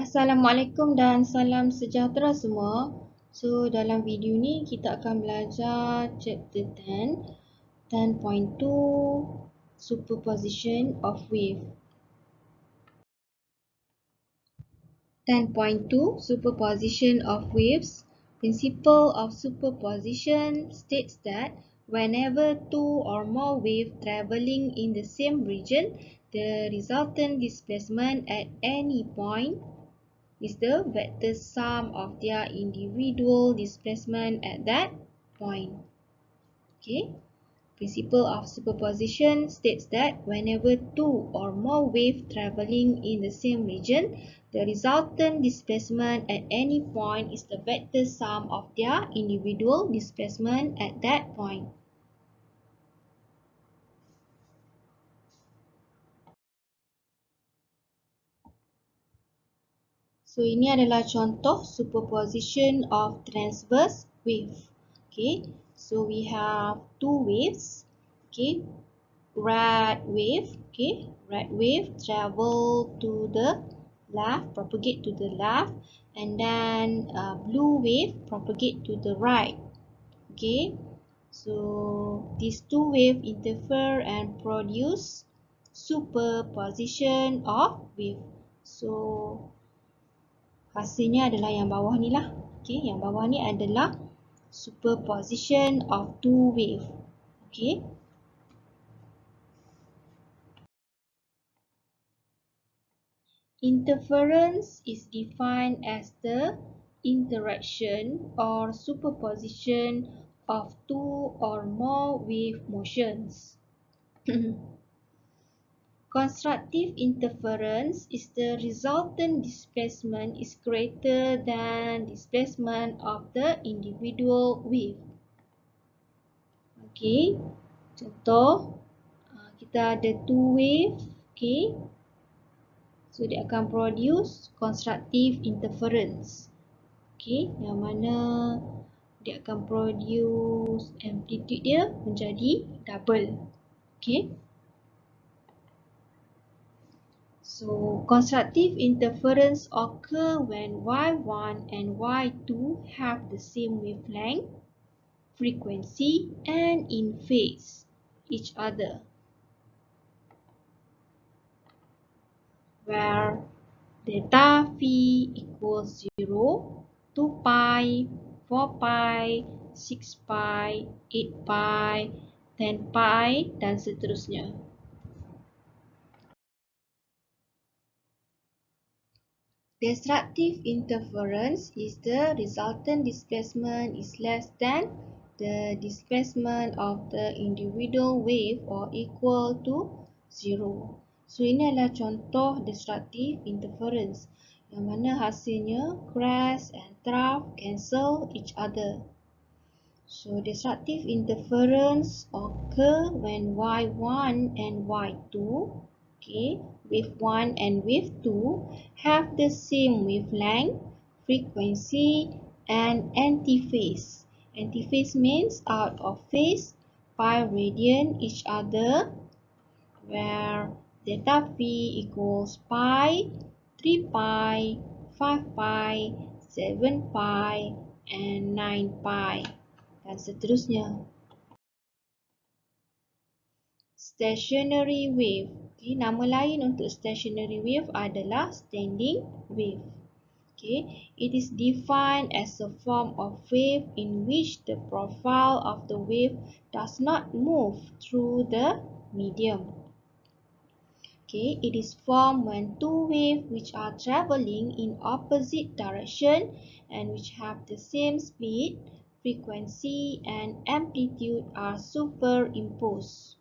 Assalamualaikum dan salam sejahtera semua. So, dalam video ni kita akan belajar chapter 10.2 Superposition of wave. 10.2 Superposition of waves. Principle of superposition states that whenever two or more waves traveling in the same region, the resultant displacement at any point is the vector sum of their individual displacement at that point. Okay. Principle of superposition states that whenever two or more waves traveling in the same region, the resultant displacement at any point is the vector sum of their individual displacement at that point. So, ini adalah contoh superposition of transverse wave. Okay, so we have two waves. Okay, red wave. Okay, red wave travel to the left, propagate to the left, and then blue wave propagate to the right. Okay, so these two waves interfere and produce superposition of wave. So hasilnya adalah yang bawah ni lah. Okay, yang bawah ni adalah superposition of two wave. Okay. Interference is defined as the interaction or superposition of two or more wave motions. Constructive interference is the resultant displacement is greater than displacement of the individual wave. Okay, contoh kita ada two wave. Okay, so dia akan produce constructive interference. Okay, yang mana dia akan produce amplitude dia menjadi double. Okay. So, constructive interference occur when Y1 and Y2 have the same wavelength, frequency, and in phase each other, where delta phi equals 0, 2 pi, 4 pi, 6 pi, 8 pi, 10 pi, dan seterusnya. Destructive interference is the resultant displacement is less than the displacement of the individual wave or equal to 0. So, ini adalah contoh destructive interference yang mana hasilnya crest and trough cancel each other. So, destructive interference occur when Y1 and Y2, okay, wave 1 and wave 2 have the same wavelength, frequency, and antiphase. Antiphase means out of phase, pi radian each other, where delta phi equals pi, 3 pi, 5 pi, 7 pi, and 9 pi, dan seterusnya. Stationary wave. Okay, nama lain untuk stationary wave adalah standing wave. Okay, it is defined as a form of wave in which the profile of the wave does not move through the medium. Okay, it is formed when two waves which are traveling in opposite direction and which have the same speed, frequency, and amplitude are superimposed.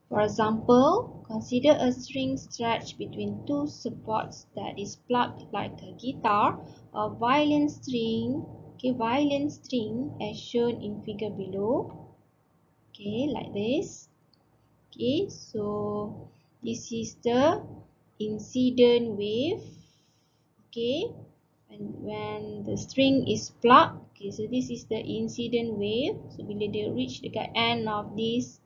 For example, consider a string stretched between two supports that is plucked like a guitar or violin string. Okay, violin string as shown in figure below. Okay, like this. Okay, so this is the incident wave. Okay, and when the string is plucked, okay, so this is the incident wave. So bila dia reach dekat end of this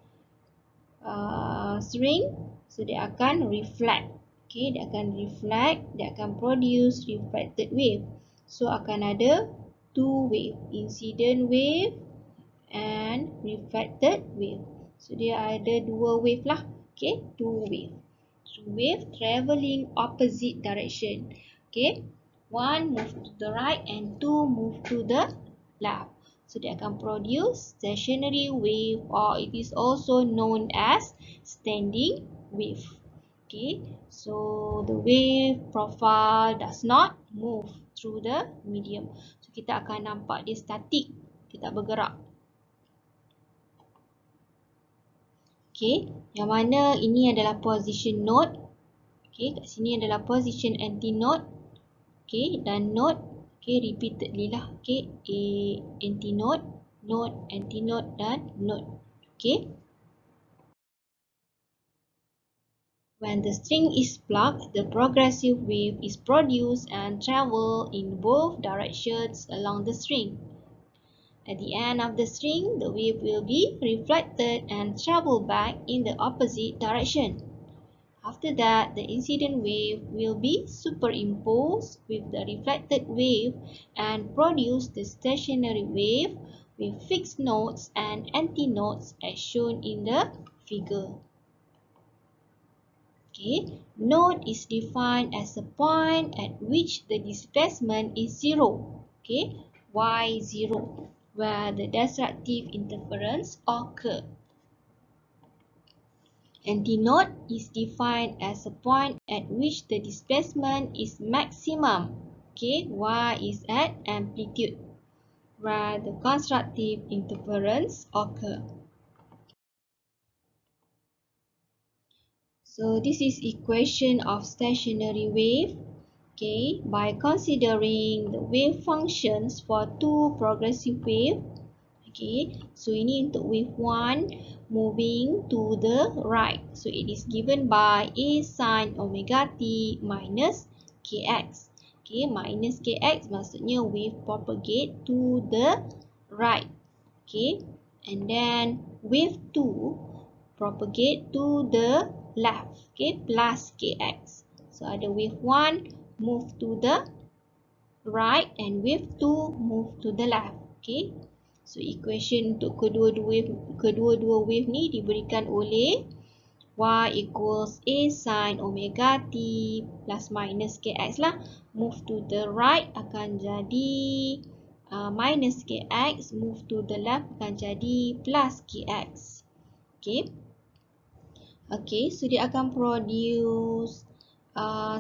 string, so dia akan reflect. Okay, dia akan reflect, dia akan produce reflected wave. So akan ada two wave, incident wave and reflected wave. So dia ada dua wave lah. Okay, two wave. So wave travelling opposite direction. Okay, one move to the right and two move to the left. So dia akan produce stationary wave, or it is also known as standing wave. Okay, so the wave profile does not move through the medium. So kita akan nampak dia statik, dia tak bergerak. Okay, yang mana ini adalah position node. Okay, kat sini adalah position antinode. Okay, dan node. Okay, repeatedly lah. Okay, antinode, node, antinode dan node. Okay. When the string is plucked, the progressive wave is produced and travel in both directions along the string. At the end of the string, the wave will be reflected and travel back in the opposite direction. After that, the incident wave will be superimposed with the reflected wave and produce the stationary wave with fixed nodes and antinodes as shown in the figure. Okay, node is defined as a point at which the displacement is zero, okay, y0, where the disruptive interference occurs. Antinode is defined as a point at which the displacement is maximum, okay, y is at amplitude, where the constructive interference occurs. So this is equation of stationary wave. Okay, by considering the wave functions for two progressive wave. Okay, so ini untuk wave 1 moving to the right. So it is given by A sin omega t minus kx. Okay, minus kx maksudnya wave propagate to the right. Okay, and then wave 2 propagate to the left. Okay, plus kx. So ada wave 1 move to the right and wave 2 move to the left. Okay, so equation untuk kedua-dua wave ni diberikan oleh y equals A sin omega t plus minus kx lah. Move to the right akan jadi minus kx, move to the left akan jadi plus kx. Okay. Okay, so dia akan produce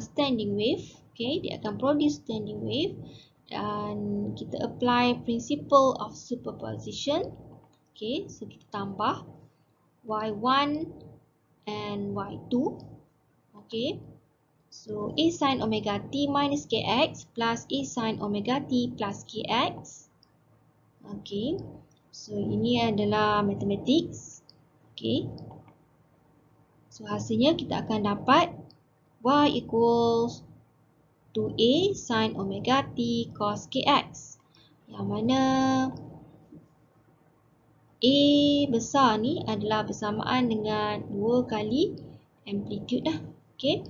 standing wave. Okay, dia akan produce standing wave dan kita apply principle of superposition. Okay, so kita tambah y1 and y2. Okay, so A sin omega t minus kx plus A sin omega t plus kx. Okay, so ini adalah mathematics. Okay, so hasilnya kita akan dapat y equals to A sin omega t cos kx, yang mana A besar ni adalah bersamaan dengan 2 kali amplitude dah. Okay,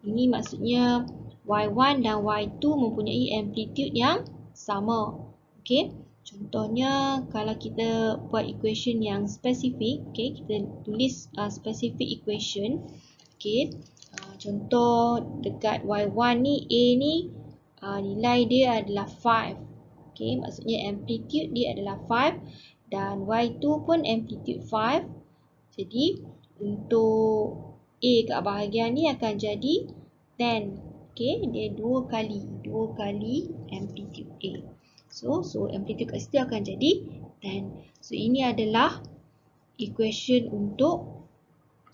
ini maksudnya y1 dan y2 mempunyai amplitude yang sama. Okay, contohnya kalau kita buat equation yang spesifik, okay, kita tulis specific equation. Okay, contoh dekat y1 ni, A ni nilai dia adalah 5. Okay, maksudnya amplitude dia adalah 5 dan y2 pun amplitude 5. Jadi untuk A kat bahagian ni akan jadi 10. Okay, dia 2 kali amplitude A. So amplitude kat situ akan jadi 10. So ini adalah equation untuk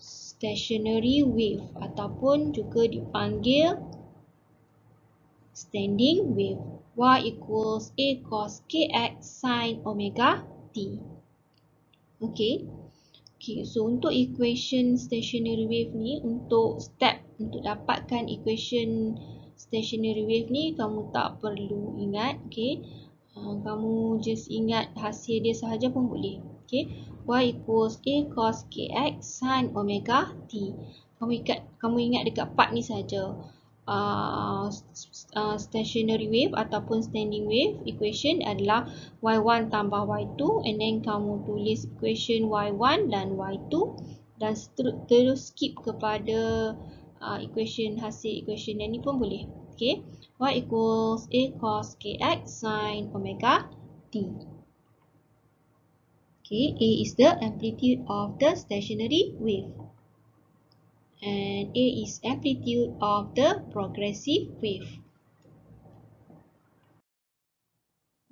stationary wave ataupun juga dipanggil standing wave. Y equals A cos kx sin omega t. Okay. Okay, so untuk equation stationary wave ni, untuk step untuk dapatkan equation stationary wave ni, kamu tak perlu ingat. Okay, kamu just ingat hasil dia sahaja pun boleh. Okay, y equals A cos kx sin omega t. kamu ingat dekat part ni saja. Stationary wave ataupun standing wave equation adalah y1 tambah y2, and then kamu tulis equation y1 dan y2 dan terus skip kepada hasil equation yang ni pun boleh. Okay, y equals a cos kx sin omega t. Okay, a is the amplitude of the stationary wave and a is amplitude of the progressive wave.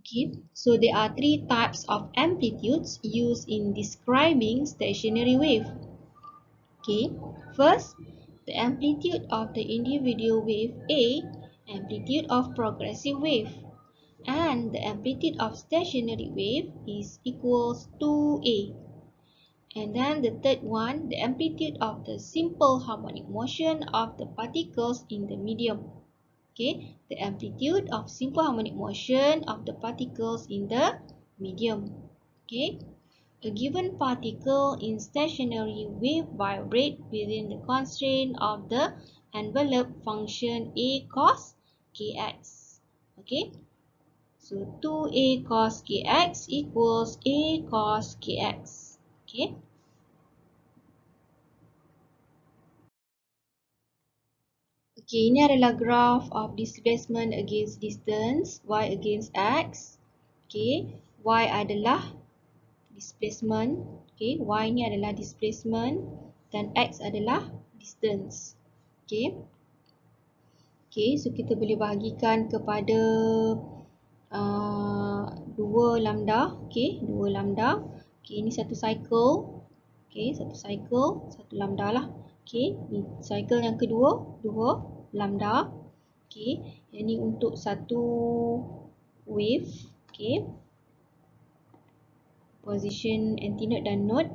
Okay, so there are three types of amplitudes used in describing stationary wave. Okay, first, the amplitude of the individual wave A, amplitude of progressive wave, and the amplitude of stationary wave is equals to A. And then the third one, the amplitude of the simple harmonic motion of the particles in the medium. Okay, the amplitude of simple harmonic motion of the particles in the medium. Okay, a given particle in stationary wave vibrate within the constraint of the envelope function a cos kx. Okay, so 2a cos kx equals a cos kx. Okay. Okay, ini adalah graph of displacement against distance, y against x. Okay, y adalah displacement. Okay, y ni adalah displacement dan x adalah distance. Okay. Okay, so kita boleh bahagikan kepada 2 lambda. Okay, 2 lambda. Okay, ini satu cycle. Okay, satu cycle, satu lambda lah. Okay, ni cycle yang kedua, 2 lambda. Okay, yang ni untuk satu wave. Okay, position antinode dan node.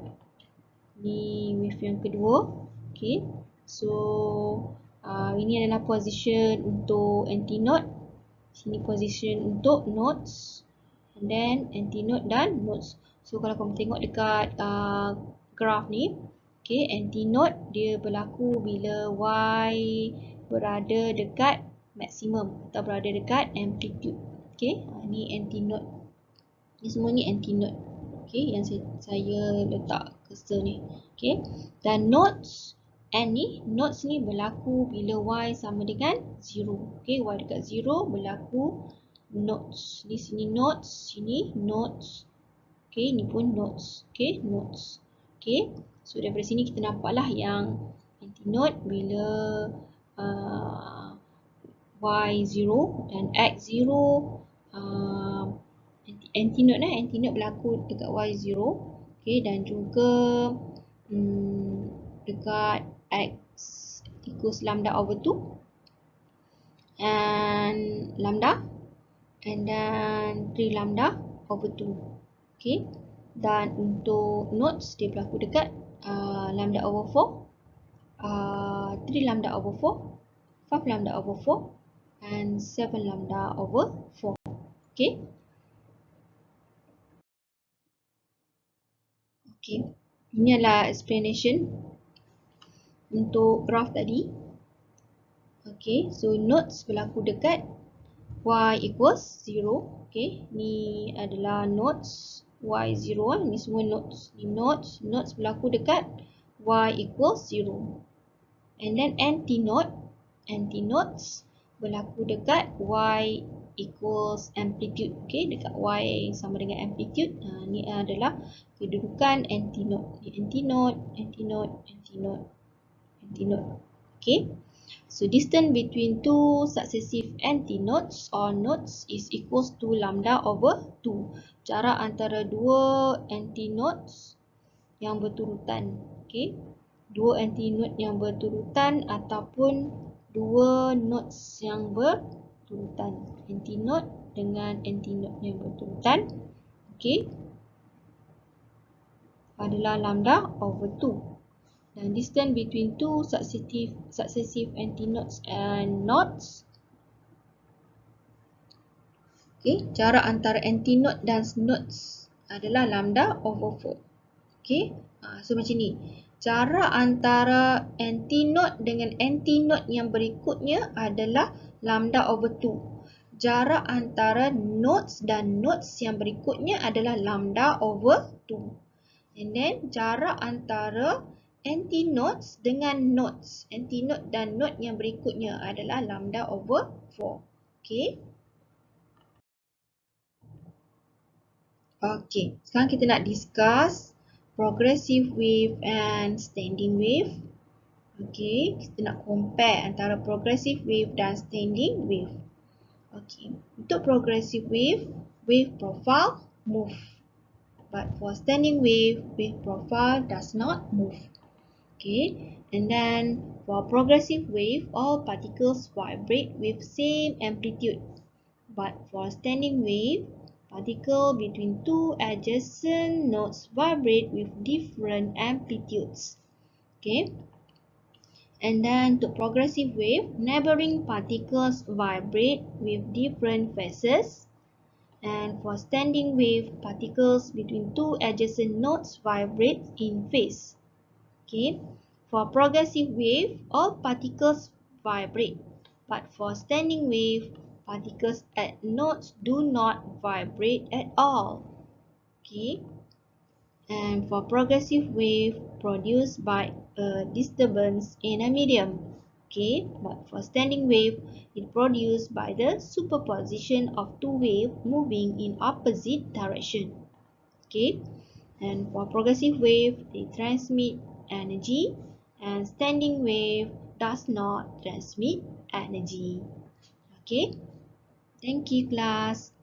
Ni wave yang kedua. Okay, so ini adalah position untuk antinode. Sini position untuk nodes. And then antinode dan nodes. So kalau kamu tengok dekat graph ni, okay, antinode dia berlaku bila y berada dekat maksimum atau berada dekat amplitude. Okay, ni antinode. Ni semua ni antinode. Okay, yang saya letak cursor ni. Okay, dan nodes nodes ni berlaku bila y sama dengan 0. Okay, y dekat 0 berlaku nodes. Di sini nodes, sini nodes. Okay, ni pun nodes. Okay, nodes. Okay, so daripada sini kita nampaklah yang antinode bila y0 dan x0, antinode berlaku dekat y0. Okay, dan juga dekat x equals lambda over 2 and lambda, and then 3 lambda over 2. Okay, dan untuk nodes dia berlaku dekat lambda over 4, 3 lambda over 4, 5 lambda over 4 and 7 lambda over 4. Okay. Okay, ini adalah explanation untuk graph tadi. Okay, so nodes berlaku dekat y equals 0. Okay, ni adalah nodes y0. Ni semua nodes. Ni nodes berlaku dekat y equals 0. And then antinodes berlaku dekat y equals amplitude. Okay, dekat y sama dengan amplitude. Ni adalah kedudukan antinode. Antinode. Okay. So distance between two successive antinodes or nodes is equals to lambda over 2. Jarak antara dua antinodes yang berturutan. Okay. Dua antinode yang berturutan ataupun dua nodes yang berturutan. Antinode dengan antinode yang berturutan. Okay. Adalah lambda over 2. Dan distance between two successive antinodes and nodes. Okay, jarak antara antinode dan nodes adalah lambda over 4. Okay, so macam ni jarak antara antinode dengan antinode yang berikutnya adalah lambda over 2. Jarak antara nodes dan nodes yang berikutnya adalah lambda over 2. And then jarak antara antinodes dengan nodes, antinode dan node yang berikutnya adalah lambda over 4. Okay. Okay, sekarang kita nak discuss progressive wave and standing wave. Okay, kita nak compare antara progressive wave dan standing wave. Okay, untuk progressive wave, wave profile move. But for standing wave, wave profile does not move. Okay, and then for progressive wave, all particles vibrate with same amplitude. But for standing wave, particles between two adjacent nodes vibrate with different amplitudes. Okay. And then to progressive wave, neighboring particles vibrate with different phases. And for standing wave, particles between two adjacent nodes vibrate in phase. Okay. For progressive wave, all particles vibrate. But for standing wave, particles at nodes do not vibrate at all. Okay. And for progressive wave produced by a disturbance in a medium. Okay, but for standing wave, it produced by the superposition of two waves moving in opposite direction. Okay, and for progressive wave, they transmit energy, and standing wave does not transmit energy. Okay, thank you class.